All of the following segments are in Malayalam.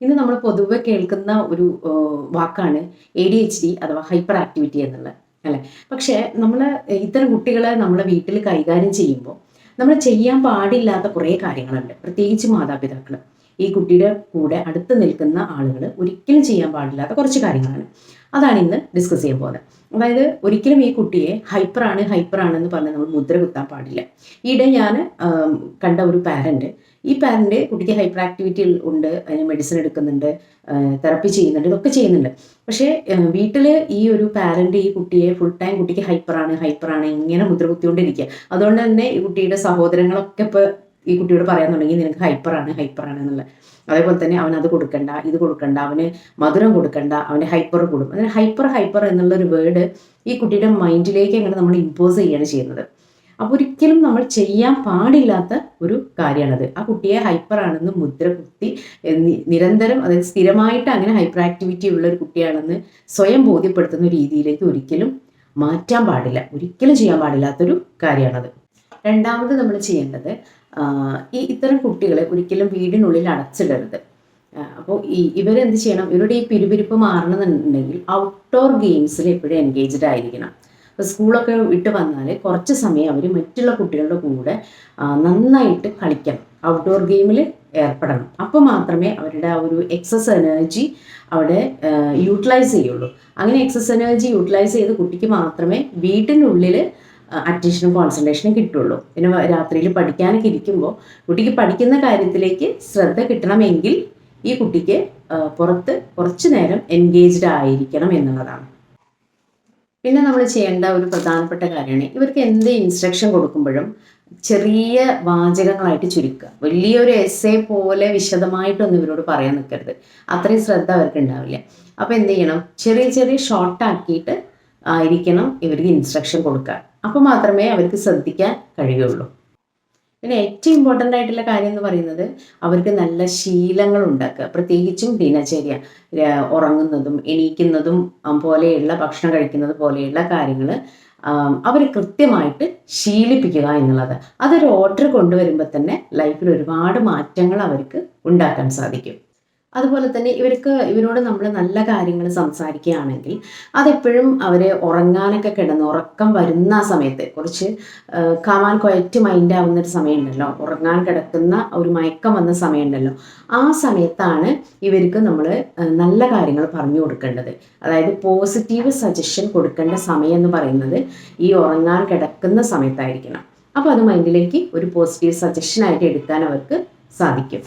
ഇന്ന് നമ്മൾ പൊതുവെ കേൾക്കുന്ന ഒരു വാക്കാണ് ADHD അഥവാ ഹൈപ്പർ ആക്ടിവിറ്റി എന്നുള്ളത്, അല്ലേ? പക്ഷേ നമ്മൾ ഇത്തരം കുട്ടികളെ നമ്മളെ വീട്ടിൽ കൈകാര്യം ചെയ്യുമ്പോൾ നമ്മൾ ചെയ്യാൻ പാടില്ലാത്ത കുറേ കാര്യങ്ങളുണ്ട്. പ്രത്യേകിച്ച് മാതാപിതാക്കൾ ഈ കുട്ടിയുടെ കൂടെ അടുത്ത് നിൽക്കുന്ന ആളുകൾ ഒരിക്കലും ചെയ്യാൻ പാടില്ലാത്ത കുറച്ച് കാര്യങ്ങളാണ്. അതാണ് ഇന്ന് ഡിസ്കസ് ചെയ്യാൻ പോകുന്നത്. അതായത് ഒരിക്കലും ഈ കുട്ടിയെ ഹൈപ്പറാണെന്ന് പറഞ്ഞ് നമ്മൾ മുദ്ര കുത്താൻ പാടില്ല. ഈയിടെ ഞാൻ കണ്ട ഒരു പാരൻറ്റ്, ഈ പാരൻറ്റ് കുട്ടിക്ക് ഹൈപ്പർ ആക്ടിവിറ്റി ഉണ്ട്, അതിന് മെഡിസിൻ എടുക്കുന്നുണ്ട്, തെറപ്പി ചെയ്യുന്നുണ്ട്, ഇതൊക്കെ ചെയ്യുന്നുണ്ട്. പക്ഷേ വീട്ടിൽ ഈ ഒരു പാരൻറ്റ് ഈ കുട്ടിയെ ഫുൾ ടൈം കുട്ടിക്ക് ഹൈപ്പറാണ് ഇങ്ങനെ മുദ്ര കുത്തിക്കൊണ്ടിരിക്കുക. അതുകൊണ്ട് തന്നെ ഈ കുട്ടിയുടെ സഹോദരങ്ങളൊക്കെ ഇപ്പോൾ ഈ കുട്ടിയോട് പറയാൻ തുടങ്ങി, നിനക്ക് ഹൈപ്പറാണ് എന്നുള്ളത്. അതേപോലെ തന്നെ അവൻ അത് കൊടുക്കണ്ട, ഇത് കൊടുക്കണ്ട, അവന് മധുരം കൊടുക്കണ്ട, അവന് ഹൈപ്പർ കൂടും. അങ്ങനെ ഹൈപ്പർ എന്നുള്ളൊരു വേർഡ് ഈ കുട്ടിയുടെ മൈൻഡിലേക്ക് അങ്ങനെ നമ്മൾ ഇമ്പോസ് ചെയ്യുകയാണ് ചെയ്യുന്നത്. അപ്പോൾ ഒരിക്കലും നമ്മൾ ചെയ്യാൻ പാടില്ലാത്ത ഒരു കാര്യമാണത്. ആ കുട്ടിയെ ഹൈപ്പർ ആണെന്ന് മുദ്ര കുത്തി നിരന്തരം, അതായത് സ്ഥിരമായിട്ട് അങ്ങനെ ഹൈപ്പർ ആക്ടിവിറ്റി ഉള്ള ഒരു കുട്ടിയാണെന്ന് സ്വയം ബോധ്യപ്പെടുത്തുന്ന രീതിയിലേക്ക് ഒരിക്കലും മാറ്റാൻ പാടില്ല. ഒരിക്കലും ചെയ്യാൻ പാടില്ലാത്തൊരു കാര്യമാണത്. രണ്ടാമത് നമ്മൾ ചെയ്യേണ്ടത്, ഇത്തരം കുട്ടികളെ ഒരിക്കലും വീടിനുള്ളിൽ അടച്ചിടരുത്. അപ്പോൾ ഇവരെന്ത് ചെയ്യണം, ഇവരുടെ ഈ പിരിപിരിപ്പ് മാറണമെന്നുണ്ടെങ്കിൽ ഔട്ട്ഡോർ ഗെയിംസിൽ എപ്പോഴും എൻഗേജ്ഡ് ആയിരിക്കണം. ഇപ്പോൾ സ്കൂളൊക്കെ വിട്ട് വന്നാൽ കുറച്ച് സമയം അവർ മറ്റുള്ള കുട്ടികളുടെ കൂടെ നന്നായിട്ട് കളിക്കണം, ഔട്ട്ഡോർ ഗെയിമിൽ ഏർപ്പെടണം. അപ്പോൾ മാത്രമേ അവരുടെ ആ ഒരു എക്സസ് എനർജി അവിടെ യൂട്ടിലൈസ് ചെയ്യുള്ളൂ. അങ്ങനെ എക്സസ് എനർജി യൂട്ടിലൈസ് ചെയ്ത് കുട്ടിക്ക് മാത്രമേ വീട്ടിനുള്ളിൽ അറ്റൻഷനും കോൺസെൻട്രേഷനും കിട്ടുള്ളൂ. പിന്നെ രാത്രിയിൽ പഠിക്കാനൊക്കെ ഇരിക്കുമ്പോൾ കുട്ടിക്ക് പഠിക്കുന്ന കാര്യത്തിലേക്ക് ശ്രദ്ധ കിട്ടണമെങ്കിൽ ഈ കുട്ടിക്ക് പുറത്ത് കുറച്ച് നേരം എൻഗേജ്ഡ് ആയിരിക്കണം എന്നുള്ളതാണ്. പിന്നെ നമ്മൾ ചെയ്യേണ്ട ഒരു പ്രധാനപ്പെട്ട കാര്യമാണ്, ഇവർക്ക് എന്ത് ഇൻസ്ട്രക്ഷൻ കൊടുക്കുമ്പോഴും ചെറിയ വാചകങ്ങളായിട്ട് ചുരുക്കുക. വലിയൊരു എസ്സേ പോലെ വിശദമായിട്ടൊന്നും ഇവരോട് പറയാൻ നിൽക്കരുത്, അത്രയും ശ്രദ്ധ അവർക്ക് ഉണ്ടാവില്ല. അപ്പോൾ എന്ത് ചെയ്യണം, ചെറിയ ചെറിയ ഷോർട്ടാക്കിയിട്ട് ആയിരിക്കണം ഇവർക്ക് ഇൻസ്ട്രക്ഷൻ കൊടുക്കുക. അപ്പോൾ മാത്രമേ അവർക്ക് ശ്രദ്ധിക്കാൻ കഴിയുള്ളൂ. പിന്നെ ഏറ്റവും ഇമ്പോർട്ടൻ്റ് ആയിട്ടുള്ള കാര്യം എന്ന് പറയുന്നത്, അവർക്ക് നല്ല ശീലങ്ങൾ ഉണ്ടാക്കുക. പ്രത്യേകിച്ചും ദിനചര്യ, ഉറങ്ങുന്നതും എണീക്കുന്നതും പോലെയുള്ള, ഭക്ഷണം കഴിക്കുന്നത് പോലെയുള്ള കാര്യങ്ങൾ അവർ കൃത്യമായിട്ട് ശീലിപ്പിക്കുക എന്നുള്ളത്. അതൊരു ഓർഡർ കൊണ്ടുവരുമ്പോൾ തന്നെ ലൈഫിൽ ഒരുപാട് മാറ്റങ്ങൾ അവർക്ക് ഉണ്ടാക്കാൻ സാധിക്കും. അതുപോലെ തന്നെ ഇവരോട് നമ്മൾ നല്ല കാര്യങ്ങൾ സംസാരിക്കുകയാണെങ്കിൽ അതെപ്പോഴും അവരെ ഉറങ്ങാനൊക്കെ ഉറക്കം വരുന്ന ആ സമയത്ത്, കുറച്ച് കാമാൻ ക്വയറ്റ് മൈൻഡ് ആവുന്ന ഒരു സമയമുണ്ടല്ലോ, ഉറങ്ങാൻ കിടക്കുന്ന ഒരു മയക്കം വന്ന സമയമുണ്ടല്ലോ, ആ സമയത്താണ് ഇവർക്ക് നമ്മൾ നല്ല കാര്യങ്ങൾ പറഞ്ഞു കൊടുക്കേണ്ടത്. അതായത് പോസിറ്റീവ് സജഷൻ കൊടുക്കേണ്ട സമയം എന്ന് പറയുന്നത് ഈ ഉറങ്ങാൻ കിടക്കുന്ന സമയത്തായിരിക്കണം. അപ്പോൾ അത് മൈൻഡിലേക്ക് ഒരു പോസിറ്റീവ് സജഷനായിട്ട് എടുക്കാൻ അവർക്ക് സാധിക്കും.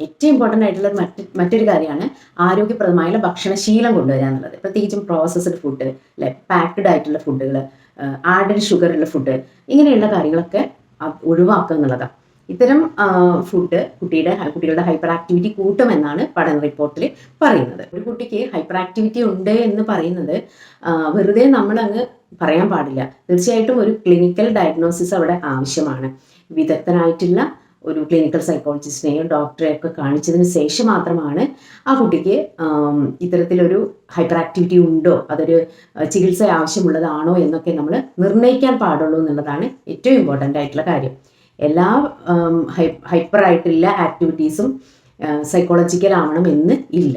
ഏറ്റവും ഇമ്പോർട്ടൻ്റ് ആയിട്ടുള്ള മറ്റൊരു കാര്യമാണ് ആരോഗ്യപ്രദമായുള്ള ഭക്ഷണശീലം കൊണ്ടുവരിക എന്നുള്ളത്. പ്രത്യേകിച്ചും പ്രോസസ്ഡ് ഫുഡ്, അല്ലെ, പാക്ക്ഡ് ആയിട്ടുള്ള ഫുഡുകൾ, ആഡഡ് ഷുഗറുള്ള ഫുഡ്, ഇങ്ങനെയുള്ള കാര്യങ്ങളൊക്കെ ഒഴിവാക്കുക എന്നുള്ളതാണ്. ഇത്തരം ഫുഡ് കുട്ടികളുടെ ഹൈപ്പർ ആക്ടിവിറ്റി കൂട്ടുമെന്നാണ് പഠന റിപ്പോർട്ടിൽ പറയുന്നത്. ഒരു കുട്ടിക്ക് ഹൈപ്പർ ആക്ടിവിറ്റി ഉണ്ട് എന്ന് പറയുന്നത് വെറുതെ നമ്മളങ്ങ് പറയാൻ പാടില്ല. തീർച്ചയായിട്ടും ഒരു ക്ലിനിക്കൽ ഡയഗ്നോസിസ് അവിടെ ആവശ്യമാണ്. വിദഗ്ധനായിട്ടുള്ള ഒരു ക്ലിനിക്കൽ സൈക്കോളജിസ്റ്റിനെയോ ഡോക്ടറെ ഒക്കെ കാണിച്ചതിന് ശേഷം മാത്രമാണ് ആ കുട്ടിക്ക് ഇത്തരത്തിലൊരു ഹൈപ്പർ ആക്ടിവിറ്റി ഉണ്ടോ, അതൊരു ചികിത്സ ആവശ്യമുള്ളതാണോ എന്നൊക്കെ നമ്മൾ നിർണ്ണയിക്കാൻ പാടുള്ളൂ എന്നുള്ളതാണ് ഏറ്റവും ഇമ്പോർട്ടൻ്റ് ആയിട്ടുള്ള കാര്യം. എല്ലാ ഹൈപ്പർ ആയിട്ടുള്ള ആക്ടിവിറ്റീസും സൈക്കോളജിക്കൽ ആവണം എന്ന് ഇല്ല.